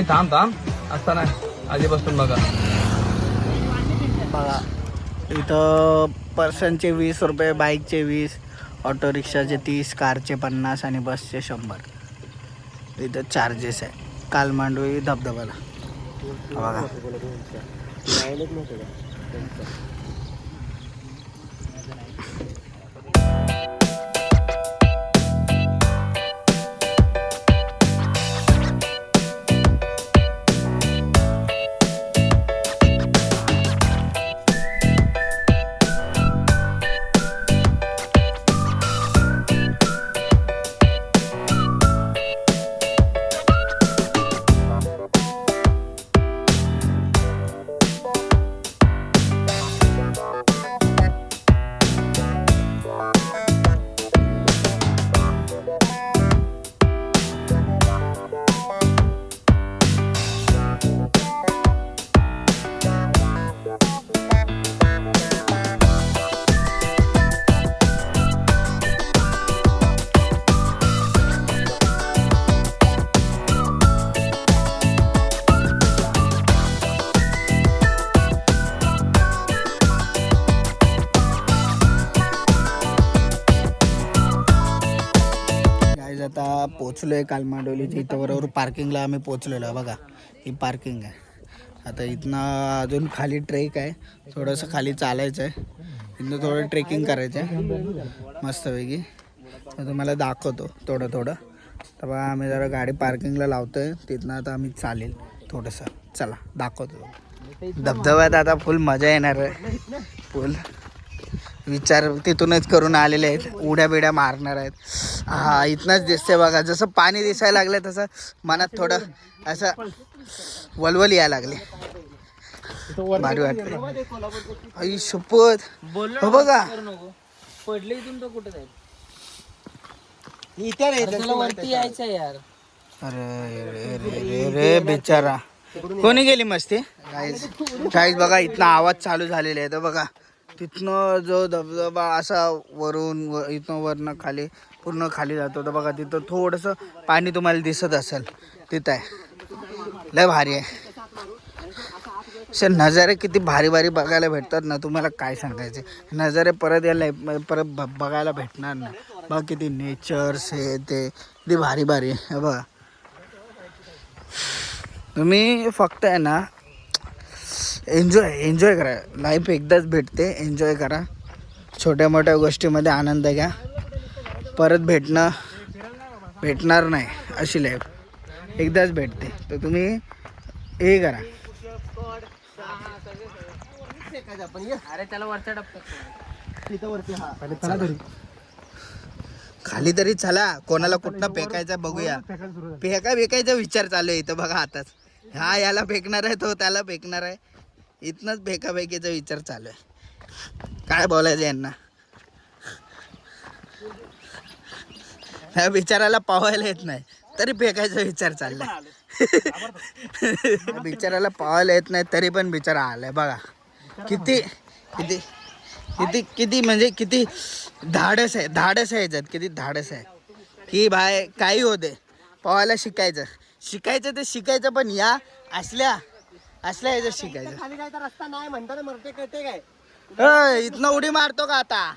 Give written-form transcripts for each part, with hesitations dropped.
थांब थांब असताना आधीपासून बघा बघा इथं पर्सनचे 20 रुपये, बाईकचे 20, ऑटो रिक्षाचे 30, कारचे 50 आणि बसचे 100 इथं चार्जेस आहे कालमांडवी धबधब्याला. बघा आता पोचलो आहे कालमांडवलीच्या इथं. बरोबर पार्किंगला आम्ही पोचलेलो आहे. बघा ही पार्किंग आहे. आता इथनं अजून खाली ट्रेक आहे, थोडंसं खाली चालायचं आहे. इथनं थोडं ट्रेकिंग करायचं आहे मस्तपैकी. तर तुम्हाला दाखवतो थोडं थोडं. तर बघा आम्ही जरा गाडी पार्किंगला लावतो आहे, तिथनं आता आम्ही चालेल थोडंसं. चला दाखवतो. धबधब्यात आता फुल मजा येणार आहे. फुल विचार तिथूनच करून आलेले आहेत, उड्या बिड्या मारणार आहेत. हा इथनंच दिसते बघा. जसं पाणी दिसायला लागलं तसं मनात थोडं असं वलवल यायला लागले. भारी वाटते. आई शपथ हो बघा पडले इथून तर कुठे जाईल. वरती यायचं यार. अरे रे रे बेचारा कोणी गेली मस्ती. गाईज बघा इथनं आवाज चालू झालेले आहे. तर बघा तिथनं जो धबधबा असा वरून इथनं वरनं खाली पूर्ण खाली जातो. तर बघा तिथं थोडंसं पाणी तुम्हाला दिसत असेल, तिथं आहे. लय भारी आहे. असे नजारे किती भारी भारी बघायला भेटतात ना, तुम्हाला काय सांगायचे. नजारे परत यायला परत बघायला भेटणार ना. बघा किती नेचर्स हे ते किती भारी भारी आहे. बघा तुम्ही फक्त आहे ना एन्जॉय करा. लाईफ एकदाच भेटते, एन्जॉय करा. छोट्या मोठ्या गोष्टीमध्ये आनंद घ्या. परत भेटणार नाही अशी लाईफ एकदाच भेटते. तर तुम्ही हे करा. अरे त्याला वरच्या खाली तरी चला, कोणाला कुठनं फेकायचं बघूया. फेकायचा विचार चालू आहे इथं बघा. आताच हा याला फेकणार आहे, तो त्याला फेकणार आहे. इथनंच फेकाफेकीचा विचार चालू आहे. काय बोलायचं यांना. ह्या बिचाराला पावायला येत नाही तरी फेकायचा विचार चाललाय. बिचाराला पावायला येत नाही तरी पण बिचारा आलाय. बघा किती किती किती किती म्हणजे किती धाडस आहे. धाडस आहे याच्यात, किती धाडस आहे की भाई काही होते पोहायला शिकायचं ते शिकायचं. पण या असल्या याच्यात शिकायचं. खाली जायचा रस्ता नाही म्हणताना मरते कळते काय. इथनं उडी मारतो का आता.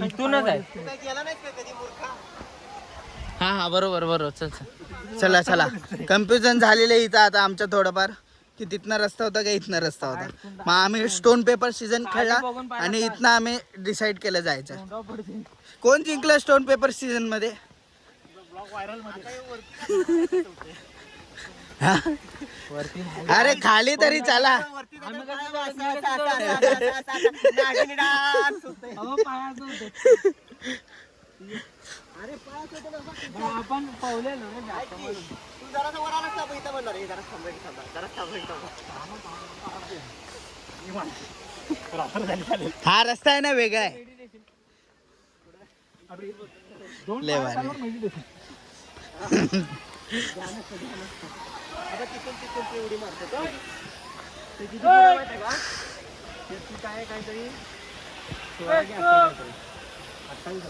इथूनच आहे. हा बरोबर. चला कन्फ्युजन झालेलं इथं आता आमचं थोडंफार, की तिथनं रस्ता होता का इथनं रस्ता होता. मग आम्ही स्टोन पेपर सीझन खेळला आणि इथनं आम्ही डिसाईड केलं जायचं. कोण जिंकलं स्टोन पेपर सीझन मध्ये. अरे खाली तरी चला. आपण पावलेलो हा रस्ता आहे ना वेगळा आहे. लय भारी.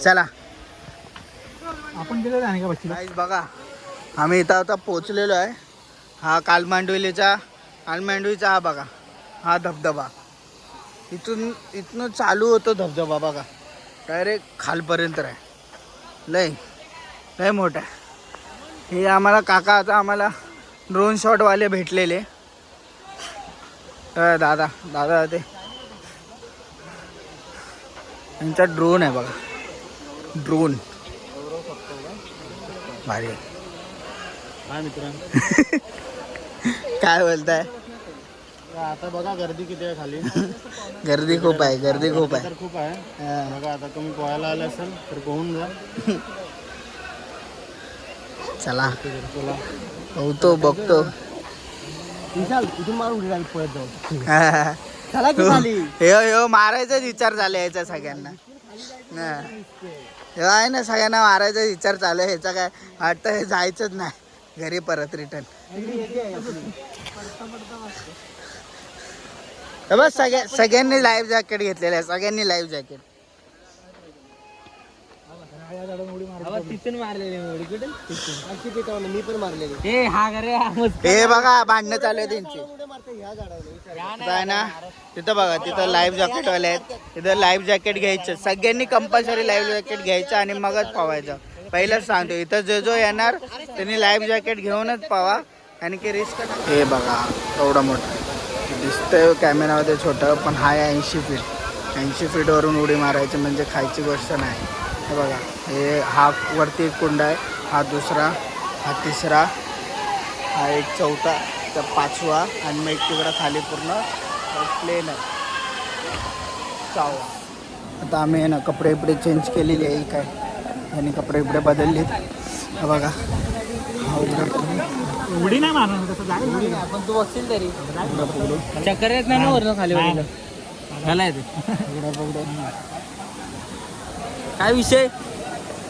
चला आपण गेलो नाही का बच्ची गाईज बघा आम्ही इथं आता पोचलेलो आहे. हा कालमांडवीचा हा बघा हा धबधबा. इथनं चालू होतो धबधबा बघा डायरेक्ट खालपर्यंत आहे. लय मोठा आहे. हे आम्हाला काका आता आम्हाला ड्रोन शॉटवाले भेटलेले. दादा ते त्यांचा ड्रोन आहे बघा. ड्रोन भारी आहे. काय मित्रांनो काय बोलताय? आता बघा गर्दी किती आहे खाली. गर्दी खूप आहे. तर खूप आहे. बघा आता तुम्ही पोहायला आले असाल तर पोहून जा. चला चला बघतो. इथून मारून उडी डायरेक्ट पळत जाऊ. चला की खाली. हे मारायचाच विचार झाला याचा सगळ्यांना. हे आहे ना सगळ्यांना मारायचा विचार चालू आहे. ह्याचा काय वाटतं हे जायचंच नाही घरी परत रिटर्न. बस सगळ्यांनी लाईफ जॅकेट घेतलेलं आहे. सगळ्यांनी लाईफ जॅकेट. तिथून मारलेली मी पण मारलेली. हे बघा भांडणं चालू आहे त्यांची. आहे ना तिथं बघा तिथं लाईफ जॅकेट वाले आहेत. तिथं लाईफ जॅकेट घ्यायचं सगळ्यांनी कंपल्सरी लाईफ जॅकेट घ्यायचं आणि मगच पवायचं. पहिलंच सांगतो इथं जो येणार त्यांनी लाईफ जॅकेट घेऊनच पवा आणि की रिस्क. हे बघा एवढा मोठा दिसतंय कॅमेरामध्ये छोटं पण हाय 80 फीट. 80 फीटवरून उडी मारायची म्हणजे खायची गोष्ट नाही. हे बघा हे हा वरती एक कुंड आहे. हा दुसरा हा तिसरा हा एक चौथा तर पाचवा आणि मग एक तिकडं खाली पूर्ण प्लेन आहे 6वा. आता आम्ही आहे ना कपडे चेंज केलेली आहे. काय आणि कपडे बदललेत. हा बघा उडी नाही मारणार तसं जायला. पण तू बघशील तरी चक्कर येत नाही ना वरनं खाली झालाय ते. काय विषय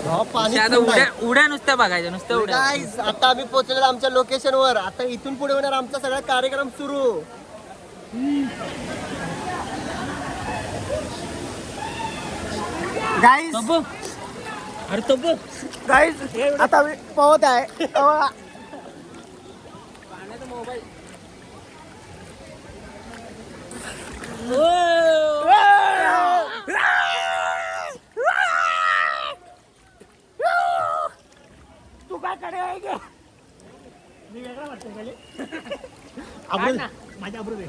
आता उड्या नुसत्या बघायच्या नुसत्या उड्या. Guys, आता आम्ही पोहोचलेलो आमच्या लोकेशन वर. आता इथून पुढे होणार आमचा सगळा कार्यक्रम सुरू. गाईज अरे तो बघ गाईज आता आम्ही पोहत आहे. तू काय कडे आहे गे? मी वेगळा वाटतं खाली. आपण माझ्या अब्रू दे.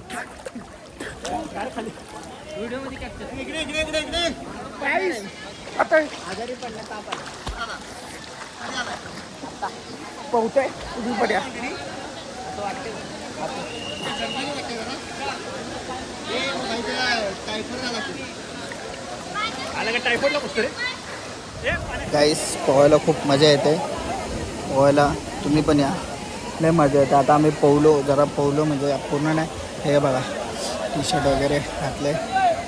खाली व्हिडिओ मध्ये कॅप्चर. इकडे. आता आजारी पडला ताप आला. पोहतोय उभी पड्या. टायफॉइडला बसतो रे. गाईस पोहायला खूप मजा येते. पोहायला तुम्ही पण या. लय मजा येते. आता आम्ही पोहलो म्हणजे पूर्ण नाही. हे बघा टी शर्ट वगैरे घातले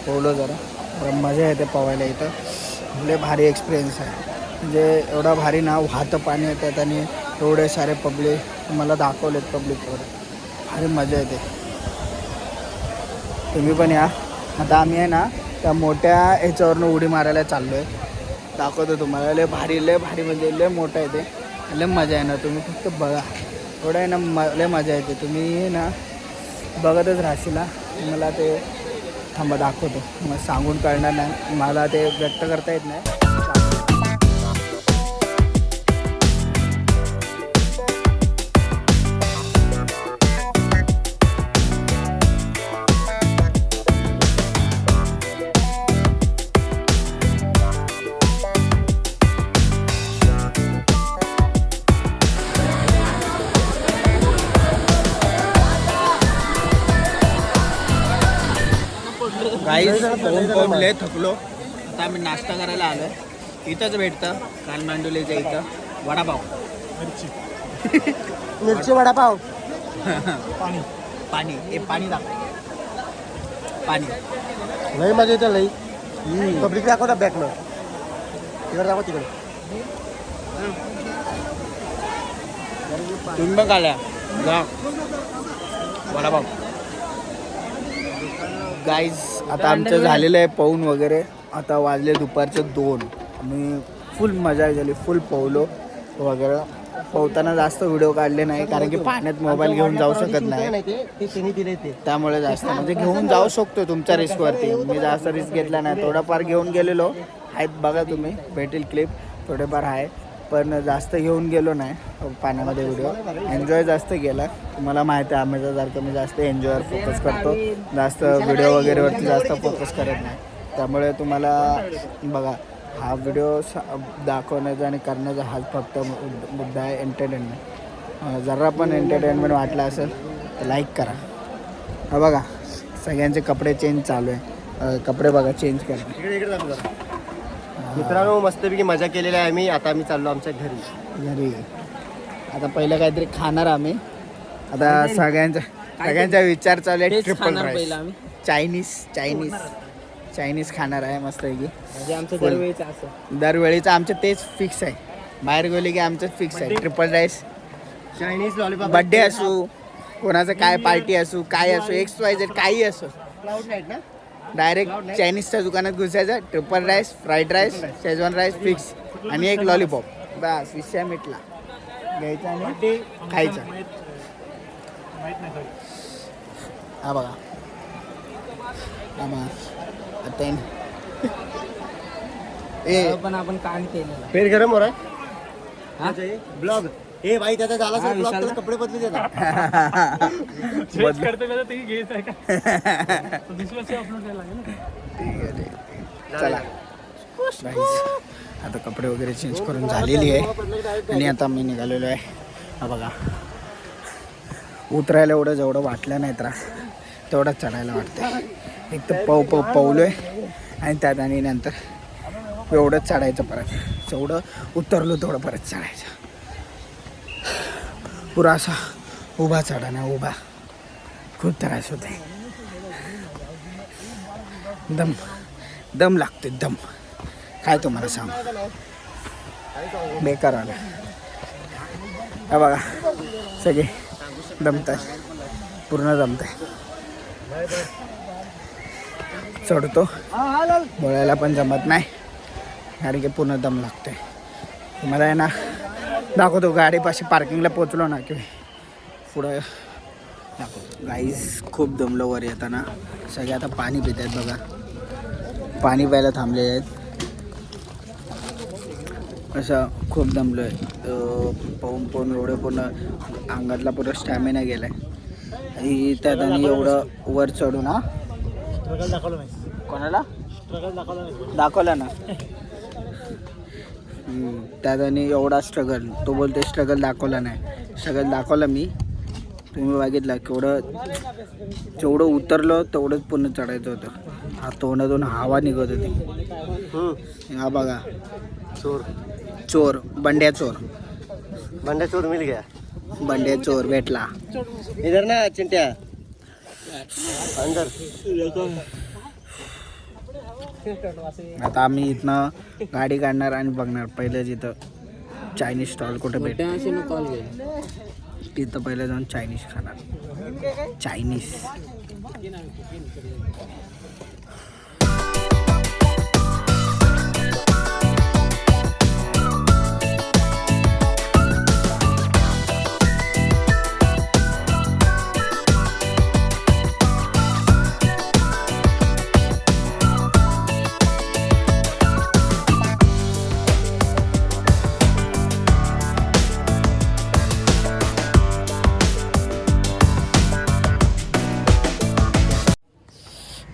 पोहलो जरा मजा येते पोहायला. इथं लय भारी एक्सपिरियन्स आहे. म्हणजे एवढा भारी ना वाहतं पाणी येतात आणि एवढे सारे पब्लिक मला दाखवलेत पब्लिक वगैरे भारी मजा येते. तुम्ही पण या. आता आम्ही आहे ना त्या मोठ्या ह्याच्यावरनं उडी मारायला चाललो आहे. दाखवतो तुम्हाला. लय भारी म्हणजे लय मोठं आहे ते. लय मजा आहे ना. तुम्ही फक्त बघा एवढं आहे ना लय मजा येते. तुम्ही ना बघतच राहशील. मला ते थांबा दाखवतो. मग सांगून कळणार नाही. मला ते व्यक्त करता येत नाही. गाईज पोहून लय थकलो. आता आम्ही नाश्ता करायला आलो. इथंच भेटतं कालमांडोलीच्या इथं वडापाव. मिरची वडापाव. पाणी हे पाणी दाखव. पाणी लई मजा येते लई. पब्लिक दाखवता बॅकनं. तिकडे दाखव तिकडे. तुम्ही पण आल्या जा वडापाव. गाईज आता आमचं झालेलं आहे पोहून वगैरे. आता वाजले दुपारचे 2 आणि फुल मजा झाली, फुल पोहलो वगैरे. पोहताना जास्त व्हिडिओ काढले नाही कारण की पाण्यात मोबाईल घेऊन जाऊ शकत नाही, त्यामुळे जास्त म्हणजे घेऊन जाऊ शकतो तुमच्या रिस्कवरती. मी जास्त रिस्क घेतला नाही, थोडाफार घेऊन गेलेलो आहेत बघा तुम्ही, भेटेल क्लिप थोडेफार आहे, पण जास्त घेऊन गेलो नाही पाण्यामध्ये. व्हिडिओ एन्जॉय जास्त केला. तुम्हाला माहिती आहे आम्हीसारखं मी जास्त एन्जॉयवर फोकस करतो, जास्त व्हिडिओ वगैरेवरती जास्त फोकस करत नाही. त्यामुळे तुम्हाला बघा हा व्हिडिओ दाखवण्याचा आणि करण्याचा हाच फक्त मुद्दा आहे, एंटरटेनमेंट. जरा पण एंटरटेनमेंट वाटला असेल तर लाईक करा. हा बघा सगळ्यांचे कपडे चेंज चालू आहे, कपडे बघा चेंज करा. मित्रांनो मस्तपैकी मजा केलेली आहे आम्ही. आता आम्ही चाललो आमच्या घरी. आता पहिलं काहीतरी खाणार आम्ही. आता सगळ्यांचा विचार चालू आहे ट्रिपल राईस, चायनीज खाणार आहे मस्तपैकी. म्हणजे आमचं दरवेळीचं आमचं तेच फिक्स आहे, बाहेर गेले की आमचं फिक्स आहे triple rice. Chinese lollipop, birthday असो, कोणाचं काय पार्टी असो, काय असो, XYZ काही असो, डायरेक्ट चायनीजच्या दुकानात घुसायचं. Triple rice, fried rice, schezwan rice fix आणि एक लॉलीपॉप, बस विषय मिटला. घ्यायचा आणि खायचा. हा बघा आता पण आपण काम केलेलं. पेट गरम हो रहा है ब्लॉग. ए भाई त्याचा झाला सर ब्लॉग, त्याला कपडे बदलू देतात. चला आता कपडे वगैरे चेंज करून झालेली आहे आणि आता मी निघालेलो आहे. हा बघा उतरायला एवढं जेवढं वाटलं नाही त्रास तेवढंच चढायला वाटतं. एक तर पवलोय आणि त्यात आणि नंतर एवढंच चढायचं, परत जेवढं उतरलो तेवढं परत चढायचं. पुरा असा उभा चढा ना, उभा खूप त्रास होते. दम लागते दम, काय तुम्हाला सांग बेकार आलं. हा बघा सगळे दमत आहे, पूर्ण दमत आहे. चढतो बोलायला पण जमत नाही कारण की पूर्ण दम लागतोय. तुम्हाला आहे ना दाखवतो, गाडीपाशी पार्किंगला पोचलो ना की पुढं दाखवतो. गाईस खूप दमलो वर येताना. सगळे आता पाणी पित आहेत बघा, पाणी प्यायला थांबले आहेत. असं खूप दमलो आहे, पाहून एवढं पूर्ण अंगातला पूर्ण स्टॅमिना गेला आहे. आणि त्यात आणि एवढं वर चढून. हा कोणाला दाखवलं ना, त्यात आणि एवढा स्ट्रगल. तो बोलते स्ट्रगल दाखवला नाही, स्ट्रगल दाखवलं मी. तुम्ही बघितलं जेवढं उतरलं तेवढंच पूर्ण चढायचं होतं. हा तोंडातून हवा निघत होती. हा बघा चोर बंड्या चोर मिल गया. बंड्या चोर भेटला. इधर ना चिंट्या अंदर. आता आम्ही इथनं गाडी काढणार आणि बघणार पहिलं जिथं चायनीज स्टॉल कुठे भेटते तिथं पहिलं जाऊन चायनीज खाणार. चायनीज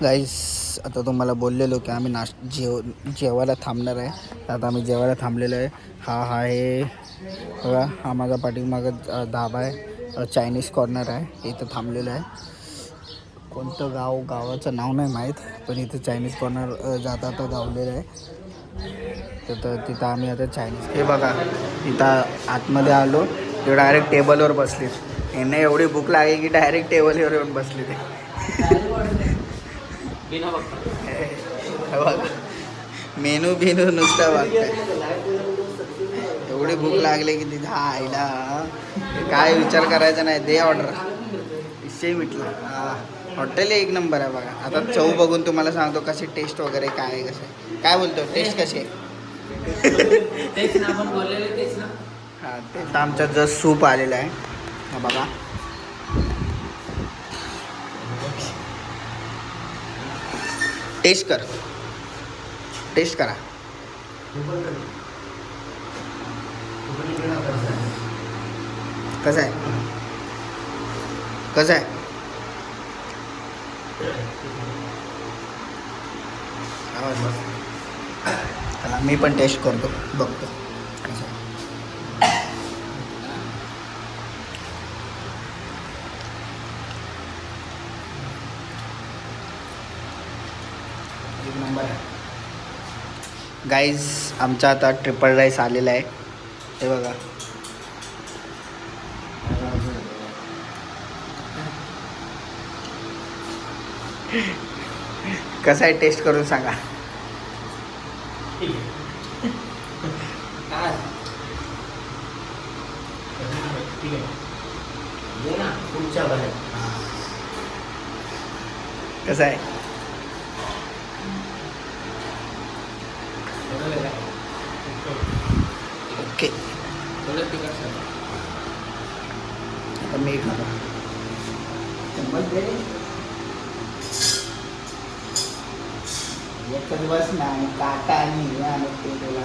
गाईस. आता तुम्हाला बोललेलो की आम्ही जेवायला थांबणार आहे. आता आम्ही जेवायला थांबलेलो आहे. हा आहे बघा, हा माझा पाठीमागं धाबा आहे, चायनीज कॉर्नर आहे. इथं थांबलेलं आहे. कोणतं गावाचं नाव नाही माहीत, पण इथं चायनीज कॉर्नर जाता गावलेलं आहे. तर तिथं आम्ही आता चायनीज. हे बघा इथं आतमध्ये आलो ते डायरेक्ट टेबलवर बसले. यांना एवढी भूक लागली की डायरेक्ट टेबलवर येऊन बसले ते. मेनू बिनू नुसतं बघताय. एवढी भूक लागली की तिथं आईला काय विचार करायचा नाही, दे ऑर्डर, विषय मिटला. हॉटेल एक नंबर आहे बघा. आता चव बघून तुम्हाला सांगतो कशी टेस्ट वगैरे काय आहे कसं काय बोलतो टेस्ट कशी आहे. तेच ना आपण बोललेले तेच ना. हां ते तर आमचा जस्ट सूप आलेला आहे हा बघा. टेस्ट कर टेस्ट करा. कसं आहे कसं आहे चला मी पण टेस्ट करतो बघतो कसं आहे. एक नंबर आहे गाईज. आमचा आता ट्रिपल राईस आलेला आहे हे बघा. कसं आहे टेस्ट करून सांगा. कसं आहे ओके. आता मी खातो. एक दिवस नाही काटा आणि हे आणत ते तुला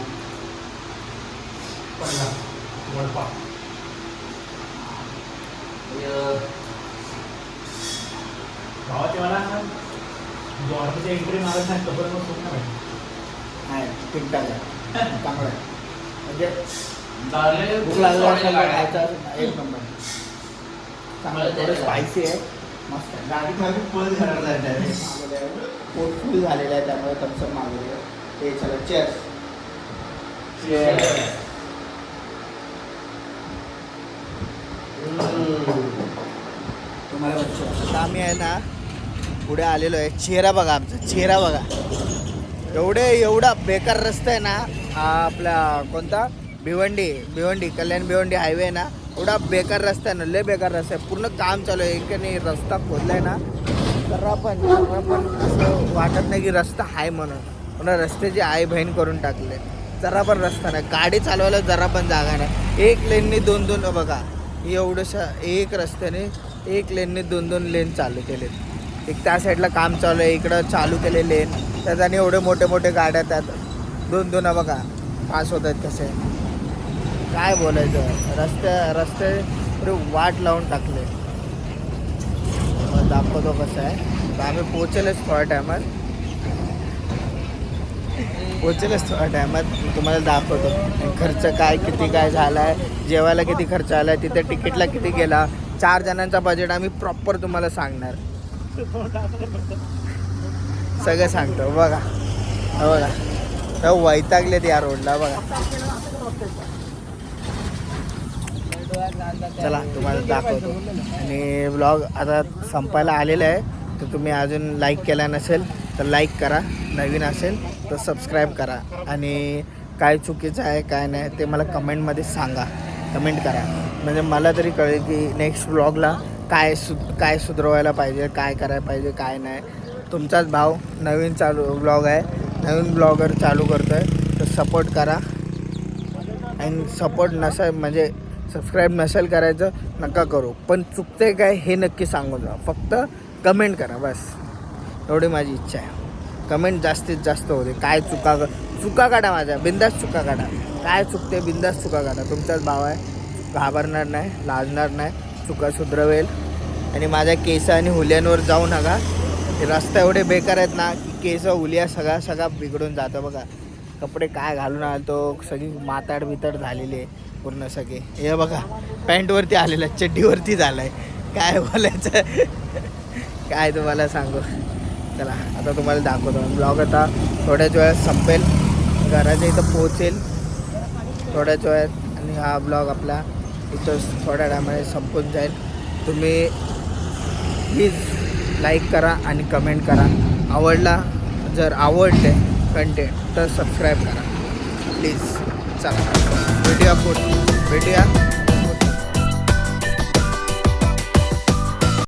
नाही ठीकठाक आहे चांगलं आहे म्हणजे भूक लागली असेल तर खायचं एक नंबर चांगलं. थोडं स्पायसी आहे मस्त आहे. गाडीमध्ये फुल घरात पोट फुल झालेलं आहे त्यामुळे थम्सअप मागवलं. ते चला चेअर्स. तुम्हाला आता आम्ही आहे ना पुढे आलेलो आहे. चेहरा बघा आमचा चेहरा बघा. एवढा बेकार रस्ता आहे ना हा आपला कोणता भिवंडी कल्याण भिवंडी हायवे आहे ना. एवढा बेकार रस्ता आहे ना लय बेकार रस्ता आहे. पूर्ण काम चालू आहे. एकाने रस्ता खोदलाय ना जरा पण असं वाटत नाही की रस्ता आहे म्हणून. पुन्हा रस्त्याची आई बहीण करून टाकले. जरा पण रस्ता नाही. गाडी चालवायला जरा पण जागा नाही. एक लेननी दोन बघा एवढंशा एक रस्त्याने एक लेनने दोन लेन चालू केलेत. एक त्या साईडला काम चालू आहे इकडं चालू केले लेन त्यात आणि एवढे मोठे गाड्या त्यात दोन बघा पास होत आहेत. कसे काय बोलायचं रस्ते पुढे वाट लावून टाकले. दाखवतो कसं आहे. तर आम्ही पोचेलच थोड्या टायमात तुम्हाला दाखवतो खर्च काय किती काय झाला आहे. जेवायला किती खर्च आला आहे तिथे तिकीटला किती गेला. 4 जणांचा बजेट आम्ही प्रॉपर तुम्हाला सांगणार. सगळं सांगतो बघा तर वैतागलेत या रोडला बघा. चला तुम्हाला दाखवतो. आणि ब्लॉग आता संपायला आलेला आहे. तर तुम्ही अजून लाईक केला नसेल तर लाईक करा. नवीन असेल तर सबस्क्राईब करा. आणि काय चुकीचं आहे काय नाही ते मला कमेंटमध्ये सांगा. कमेंट करा म्हणजे मला तरी कळेल की नेक्स्ट ब्लॉगला काय सुधरवायला पाहिजे काय करायला पाहिजे काय नाही. तुमचाच भाव नवीन ब्लॉग आहे. नवीन ब्लॉगर चालू करतो आहे तर सपोर्ट करा. आणि सपोर्ट नसेल म्हणजे सबस्क्राईब नसेल करायचं नका करू. पण चुकते काय हे नक्की सांगून जा. फक्त कमेंट करा बस एवढी माझी इच्छा आहे. कमेंट जास्तीत जास्त होते. काय चुका काढा माझ्या बिंदास चुका काढा. काय चुकते बिंदास चुका काढा. तुमचाच भाव आहे. घाबरणार नाही लाजणार नाही. चुका सुधरवेल. आणि माझ्या केस आणि हुल्यांवर जाऊ नका. हे रस्ता एवढे बेकार आहेत ना की केस हुलिया सगळा बिघडून जातं बघा. कपडे काय घालून आलो सगळी माताड बिताड झालेली आहे पूर्ण सगळे. हे बघा पॅन्टवरती आलेलं चड्डीवरती झालं आहे. काय बोलायचं काय तुम्हाला सांगू. चला आता तुम्हाला दाखवतो. ब्लॉग आता थोड्याच वेळात संपेल. घराच्या इथं पोहोचेल थोड्याच वेळात. आणि हा ब्लॉग आपला इथं थोड्या टायमाने संपून जाईल. तुम्ही प्लीज लाईक करा आणि कमेंट करा. जर आवडले कंटेंट तर सबस्क्राईब करा प्लीज. चला भेटूया